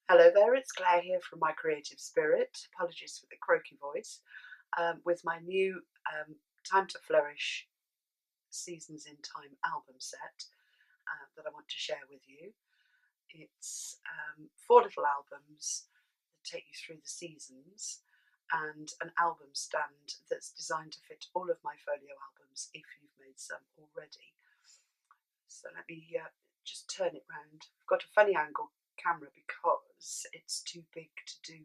Hello there, it's Claire here from My Creative Spirit. Apologies for the croaky voice. With my new Time to Flourish Seasons in Time album set that I want to share with you. It's 4 little albums that take you through the seasons and an album stand that's designed to fit all of my folio albums if you've made some already. So let me just turn it round. I've got a funny angle camera because it's too big to do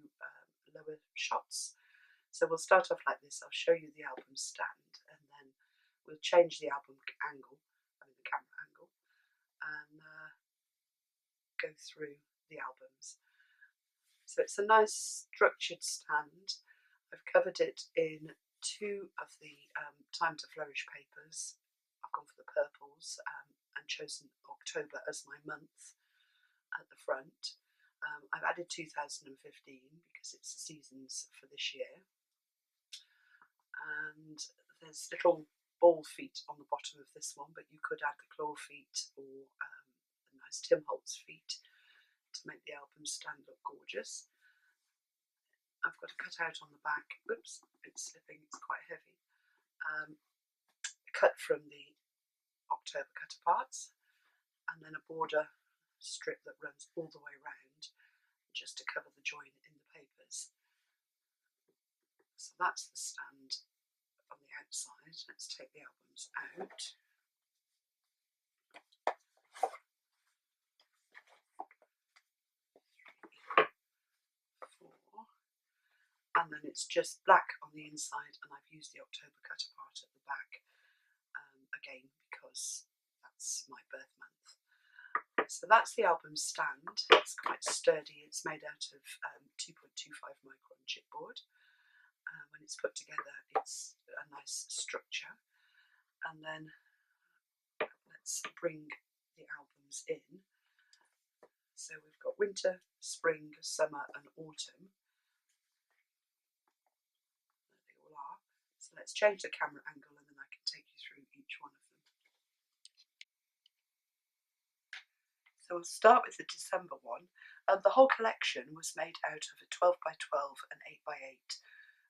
lower shots. So we'll start off like this. I'll show you the album stand and then we'll change the album angle, the camera angle, and go through the albums. So it's a nice structured stand. I've covered it in 2 of the Time to Flourish papers. I've gone for the purples and chosen October as my month at the front. I've added 2015 because it's the seasons for this year. And there's little ball feet on the bottom of this one, but you could add the claw feet or the nice Tim Holtz feet to make the album stand look gorgeous. I've got a cutout on the back. Oops, it's slipping, it's quite heavy. Cut from the October cut aparts, and then a border strip that runs all the way around just to cover the join in the papers. So that's the stand on the outside. Let's take the albums out. And then it's just black on the inside, and I've used the October cut apart at the back again because that's my birth month. So that's the album stand. It's quite sturdy. It's made out of 2.25 micron chipboard. When it's put together, it's a nice structure. And then let's bring the albums in. So we've got winter, spring, summer and autumn. So let's change the camera angle and then I can take you through each one of them. So we'll start with the December one. The whole collection was made out of a 12 by 12 and 8 by 8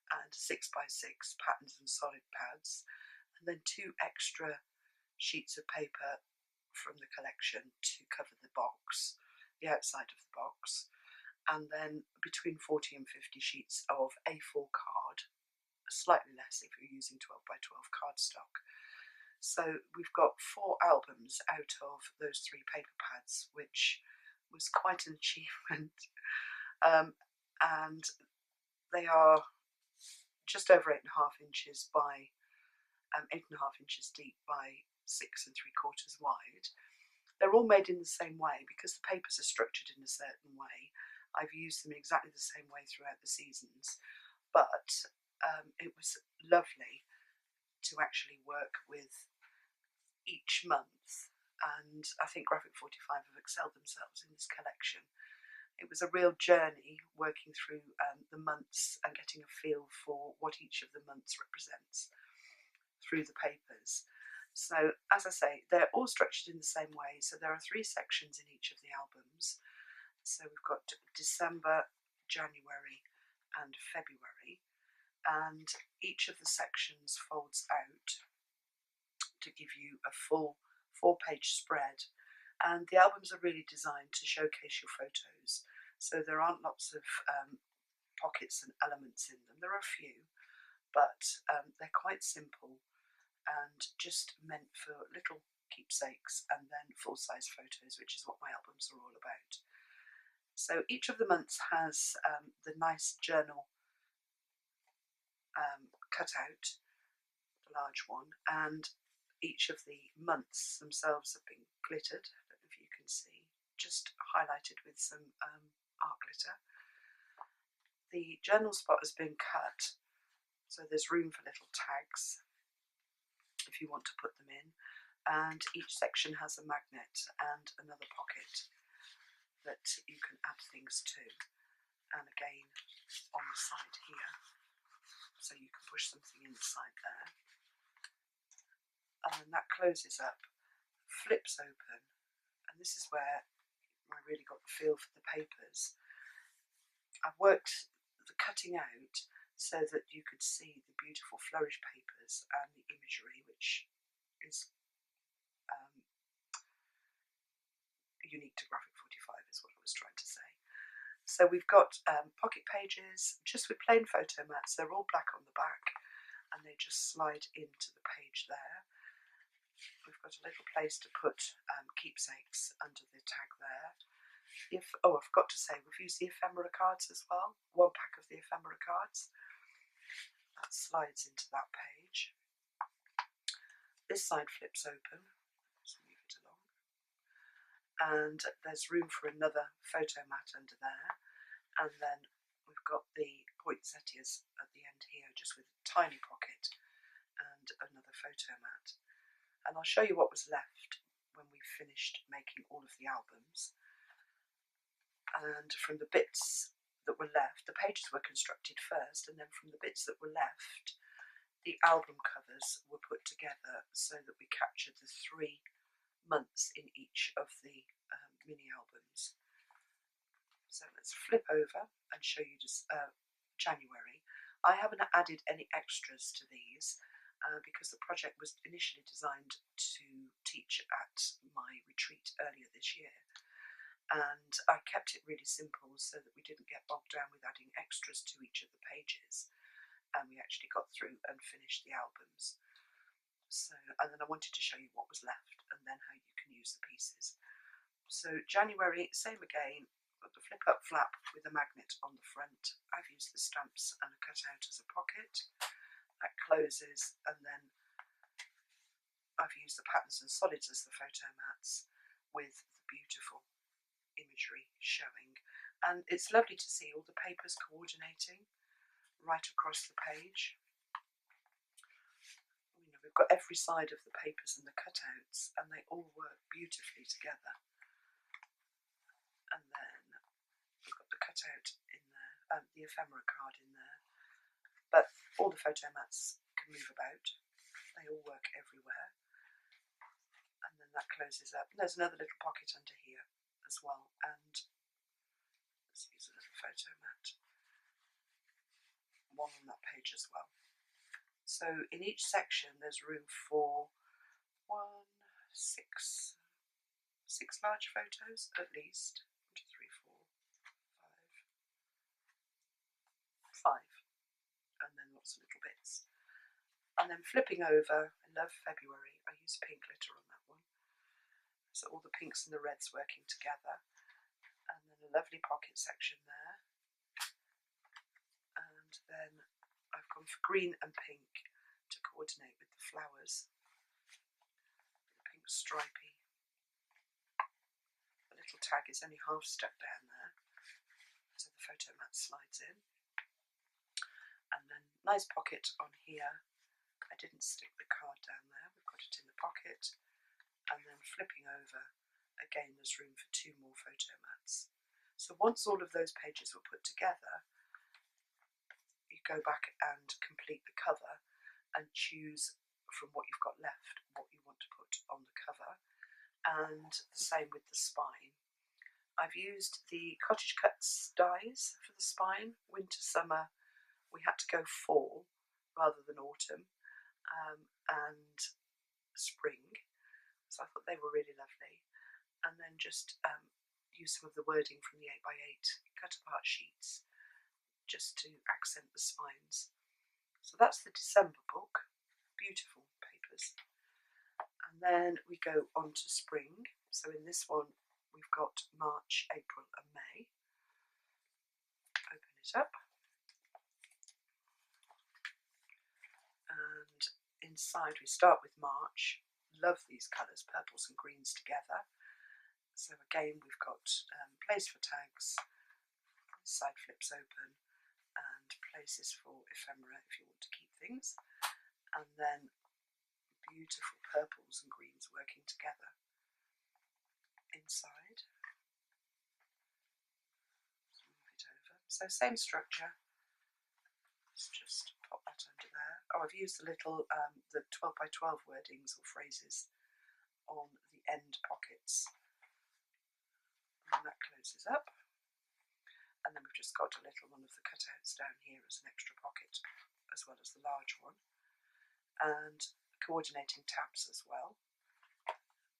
and 6 by 6 patterns and solid pads, and then 2 extra sheets of paper from the collection to cover the box, the outside of the box, and then between 40 and 50 sheets of A4 card, slightly less if you're using 12 by 12 cardstock. So we've got 4 albums out of those 3 paper pads, which was quite an achievement. And they are just over 8.5 inches by 8.5 inches deep by 6 3/4 wide. They're all made in the same way because the papers are structured in a certain way. I've used them exactly the same way throughout the seasons, but it was lovely to actually work with each month, and I think Graphic 45 have excelled themselves in this collection. It was a real journey working through the months and getting a feel for what each of the months represents through the papers. So as I say, they're all structured in the same way, so there are 3 sections in each of the albums. So we've got December, January and February, and each of the sections folds out to give you a full 4-page spread, and the albums are really designed to showcase your photos, so there aren't lots of pockets and elements in them. There are a few, but they're quite simple and just meant for little keepsakes and then full-size photos, which is what my albums are all about. So each of the months has the nice journal cutout, the large one, and each of the months themselves have been glittered. I don't know if you can see, just highlighted with some art glitter. The journal spot has been cut, so there's room for little tags if you want to put them in, and each section has a magnet and another pocket that you can add things to, and again on the side here, so you can push something inside there, and then that closes up, flips open, and this is where I really got the feel for the papers. I've worked the cutting out so that you could see the beautiful Flourish papers and the imagery, which is unique to Graphic 45 is what I was trying to say. So we've got pocket pages just with plain photo mats. They're all black on the back and they just slide into the page there. We've got a little place to put keepsakes under the tag there. Oh, I forgot to say, we've used the ephemera cards as well. 1 pack of the ephemera cards. That slides into that page. This side flips open. Just move it along. And there's room for another photo mat under there. And then we've got the poinsettias at the end here, just with a tiny pocket and another photo mat. And I'll show you what was left when we finished making all of the albums. And from the bits that were left, the pages were constructed first, and then from the bits that were left, the album covers were put together so that we captured the 3 months in each of the mini albums. So let's flip over and show you just January. I haven't added any extras to these because the project was initially designed to teach at my retreat earlier this year. And I kept it really simple so that we didn't get bogged down with adding extras to each of the pages, and we actually got through and finished the albums. So, and then I wanted to show you what was left and then how you can use the pieces. So January, same again, got the flip up flap with a magnet on the front. I've used the stamps and a cutout as a pocket. That closes, and then I've used the patterns and solids as the photo mats with the beautiful imagery showing, and it's lovely to see all the papers coordinating right across the page. You know, we've got every side of the papers and the cutouts, and they all work beautifully together. And then we've got the cutout in there, the ephemera card in there, but all the photo mats can move about. They all work everywhere. And then that closes up. And there's another little pocket under here as well, and let's use a little photo mat, one on that page as well. So in each section there's room for 6 large photos at least. 1, 2, 3, 4, 5, and then lots of little bits. And then flipping over, I love February, I use pink glitter on that one. So all the pinks and the reds working together, and then a lovely pocket section there, and then I've gone for green and pink to coordinate with the flowers, the pink stripy. The little tag is only half stuck down there, so the photo mat slides in, and then nice pocket on here. I didn't stick the card down there, we've got it in the pocket. And then flipping over, again there's room for 2 more photo mats. So once all of those pages were put together, you go back and complete the cover and choose from what you've got left what you want to put on the cover. And the same with the spine. I've used the Cottage Cuts dies for the spine. Winter, summer, we had to go fall rather than autumn, and spring. So I thought they were really lovely. And then just use some of the wording from the 8x8 cut apart sheets just to accent the spines. So that's the December book. Beautiful papers. And then we go on to spring. So in this one we've got March, April and May. Open it up. And inside we start with March. Love these colours, purples and greens together. So again we've got place for tags, this side flips open, and places for ephemera if you want to keep things, and then beautiful purples and greens working together inside. Move it over. So same structure, let's just pop that under there. Oh, I've used the little the 12x12 wordings or phrases on the end pockets, and that closes up. And then we've just got a little one of the cutouts down here as an extra pocket, as well as the large one. And coordinating tabs as well.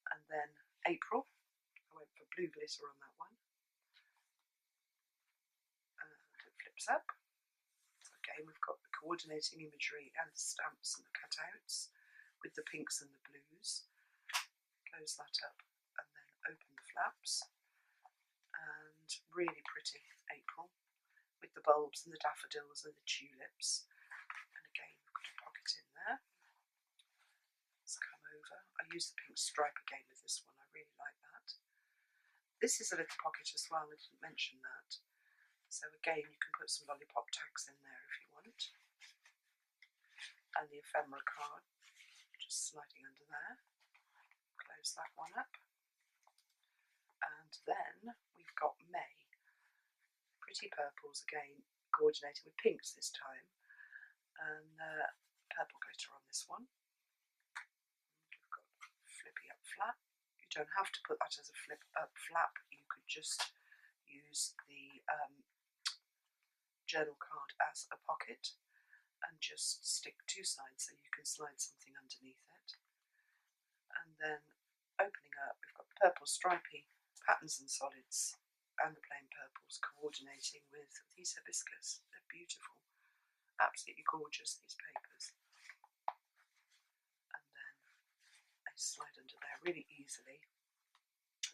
And then April, I went for blue glitter on that one. And it flips up. So again, we've got the coordinating imagery and the stamps and the cutouts with the pinks and the blues. Close that up and then open the flaps. And really pretty April with the bulbs and the daffodils and the tulips. And again, we've got a pocket in there. Let's come over. I used the pink stripe again with this one. I really like that. This is a little pocket as well. I didn't mention that. So again, you can put some lollipop tags in there if you want. And the ephemera card, just sliding under there. Close that one up. And then we've got May. Pretty purples again, coordinated with pinks this time. And purple glitter on this one. We've got flippy up flap. You don't have to put that as a flip up flap. You could just use the journal card as a pocket and just stick two sides so you can slide something underneath it. And then opening up, we've got purple stripy patterns and solids and the plain purples coordinating with these hibiscus. They're beautiful, absolutely gorgeous, these papers. And then they slide under there really easily.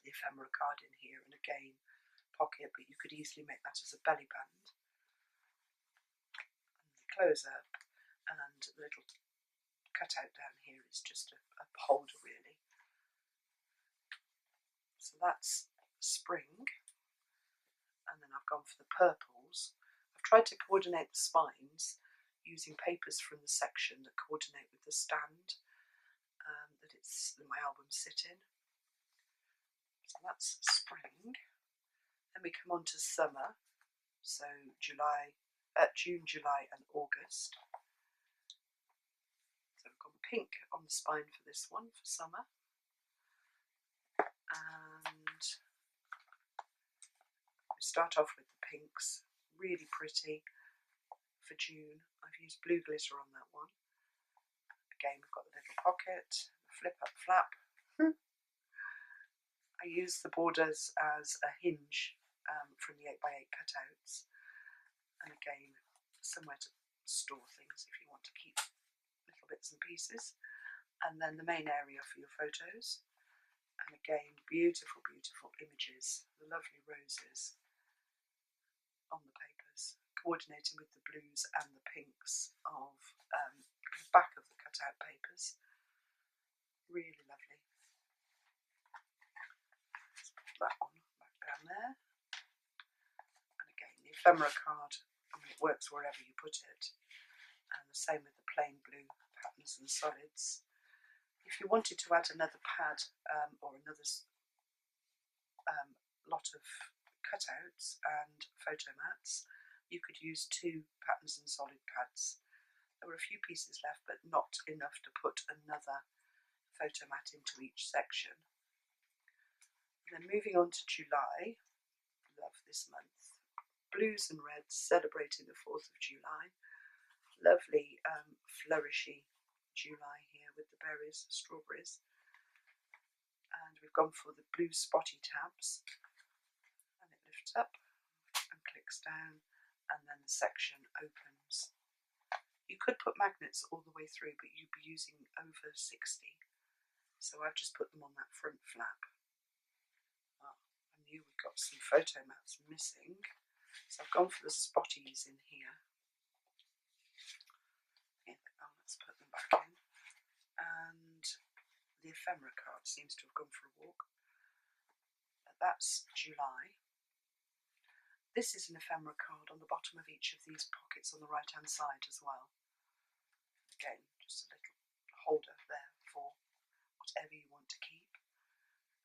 The ephemera card in here, and again pocket, but you could easily make that as a belly band. And the close up, and the little cutout down here is just a holder really. So that's spring. And then I've gone for the purples. I've tried to coordinate the spines using papers from the section that coordinate with the stand that my albums sit in. So that's spring. Then we come on to summer, so June, July and August. So we've got pink on the spine for this one, for summer. And we start off with the pinks, really pretty for June. I've used blue glitter on that one. Again, we've got the little pocket, the flip up flap. I use the borders as a hinge from the 8x8 cutouts. And again, somewhere to store things if you want to keep little bits and pieces. And then the main area for your photos. And again, beautiful, beautiful images, the lovely roses on the papers, coordinating with the blues and the pinks of the back of the cutout papers. Really lovely. Let's put that one back down there. And again, the ephemera card, I mean, it works wherever you put it. And the same with the plain blue patterns and solids. If you wanted to add another pad or another lot of cutouts and photo mats, you could use 2 patterns and solid pads. There were a few pieces left, but not enough to put another photo mat into each section. And then moving on to July, love this month. Blues and reds celebrating the 4th of July. Lovely flourishy July here with the berries, strawberries. And we've gone for the blue spotty tabs. And it lifts up and clicks down, and then the section opens. You could put magnets all the way through, but you'd be using over 60. So I've just put them on that front flap. Oh, I knew we've got some photo mats missing. So I've gone for the spotties in here. Let's put them back in. And the ephemera card seems to have gone for a walk. That's July. This is an ephemera card on the bottom of each of these pockets on the right hand side as well. Again, just a little holder there for whatever you want to keep.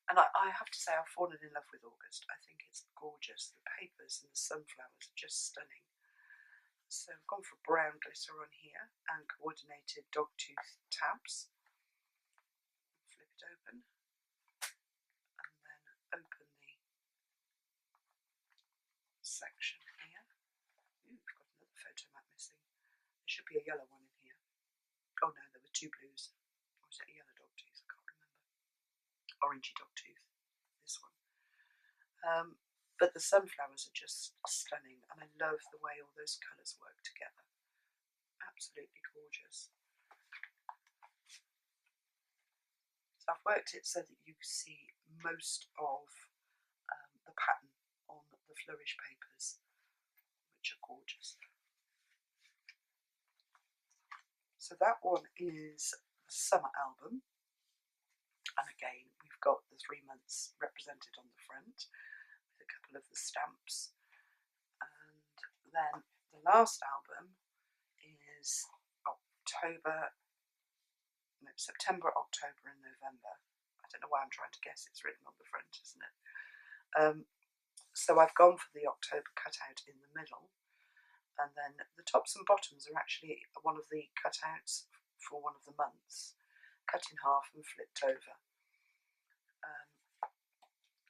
And I have to say I've fallen in love with August. I think it's gorgeous. The papers and the sunflowers are just stunning. So I've gone for brown glitter on here and coordinated dogtooth tabs. Flip it open and then open the section here. Ooh, we've got another photo mat missing. There should be a yellow one in here. Oh no, there were two blues. Or was it a yellow dog tooth? I can't remember. Orangey dog tooth, this one. But the sunflowers are just stunning, and I love the way all those colours work together. Absolutely gorgeous. So I've worked it so that you see most of the pattern on the Flourish papers, which are gorgeous. So that one is the summer album, and again we've got the 3 months represented on the front with a couple of the stamps, and then the last album is September, October and November. I don't know why I'm trying to guess, it's written on the front, isn't it? So I've gone for the October cutout in the middle, and then the tops and bottoms are actually one of the cutouts for one of the months, cut in half and flipped over.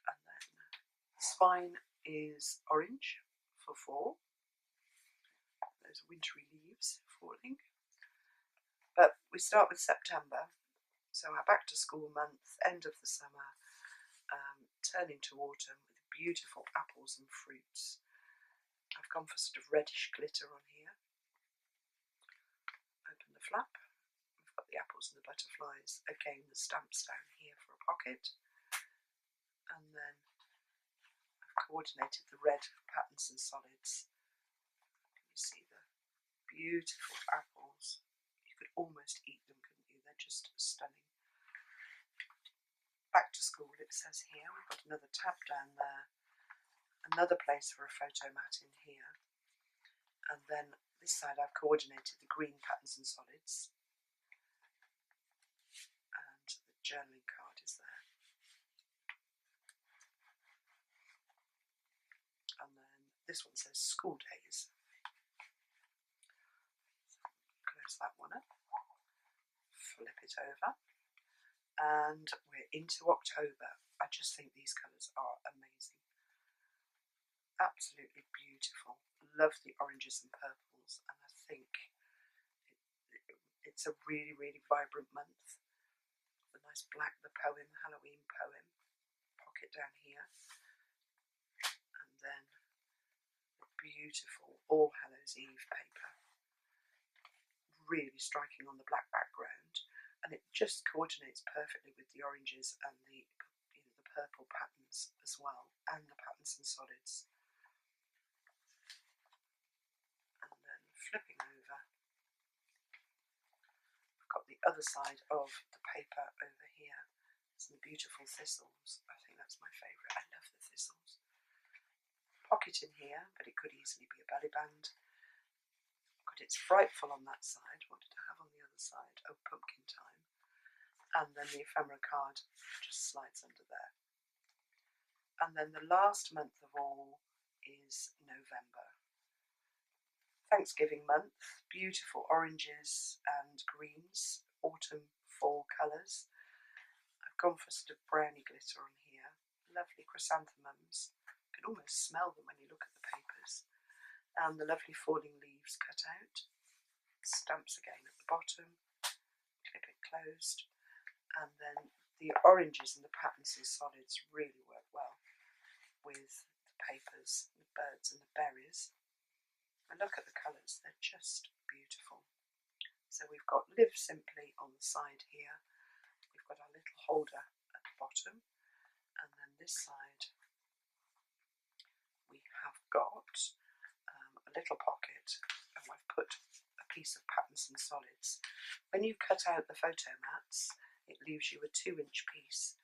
And then the spine is orange for 4, those wintry leaves falling. But we start with September, so our back to school month, end of the summer, turning to autumn with beautiful apples and fruits. I've gone for sort of reddish glitter on here. Open the flap, we've got the apples and the butterflies, again the stamps down here for a pocket, and then I've coordinated the red patterns and solids. Can you see the beautiful apples? You could almost eat them, couldn't you? They're just stunning. Back to school, it says here. We've got another tab down there, another place for a photo mat in here, and then this side I've coordinated the green patterns and solids, and the journaling card is there. And then this one says school days. So close that one up, flip it over, and we're into October. I just think these colours are amazing. Absolutely beautiful. Love the oranges and purples, and I think it's a really, really vibrant month. The nice black, the poem, Halloween poem, pocket down here, and then the beautiful All Hallows Eve paper, really striking on the black background, and it just coordinates perfectly with the oranges and the purple patterns as well, and the patterns and solids. And then flipping over, I've got the other side of the paper over here. Some beautiful thistles. I think that's my favourite. I love the thistles. Pocket in here, but it could easily be a belly band. God, it's frightful on that side. What did I have on the other side? Oh, pumpkin time. And then the ephemera card just slides under there. And then the last month of all is November. Thanksgiving month, beautiful oranges and greens, autumn, fall colours. I've gone for sort of browny glitter on here, lovely chrysanthemums. You can almost smell them when you look at the papers. And the lovely falling leaves cut out. Stamps again at the bottom, clip it closed. And then the oranges and the patterns and solids really work well with the papers, the birds and the berries. And look at the colours, they're just beautiful. So we've got Live Simply on the side here. We've got our little holder at the bottom. And then this side we have got a little pocket, and I've put a piece of patterns and solids. When you cut out the photo mats, it leaves you a 2-inch piece,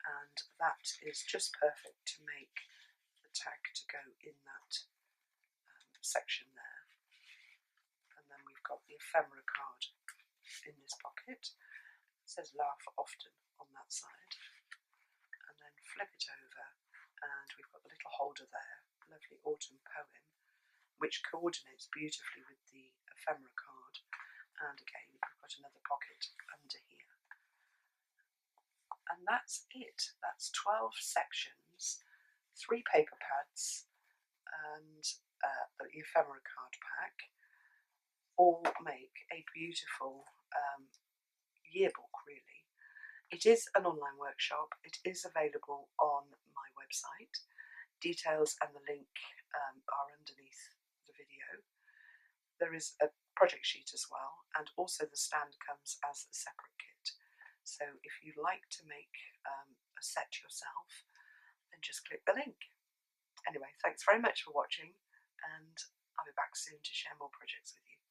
and that is just perfect to make the tag to go in that section there. And then we've got the ephemera card in this pocket. It says laugh often on that side. And then flip it over, and we've got the little holder there, lovely autumn poem, which coordinates beautifully with the ephemera card. And again, we've got another pocket under here. And that's it. That's 12 sections, 3 paper pads, and the ephemera card pack all make a beautiful yearbook, really. It is an online workshop. It is available on my website. Details and the link are underneath the video. There is a project sheet as well, and also the stand comes as a separate kit. So if you'd like to make a set yourself, then just click the link. Anyway, thanks very much for watching, and I'll be back soon to share more projects with you.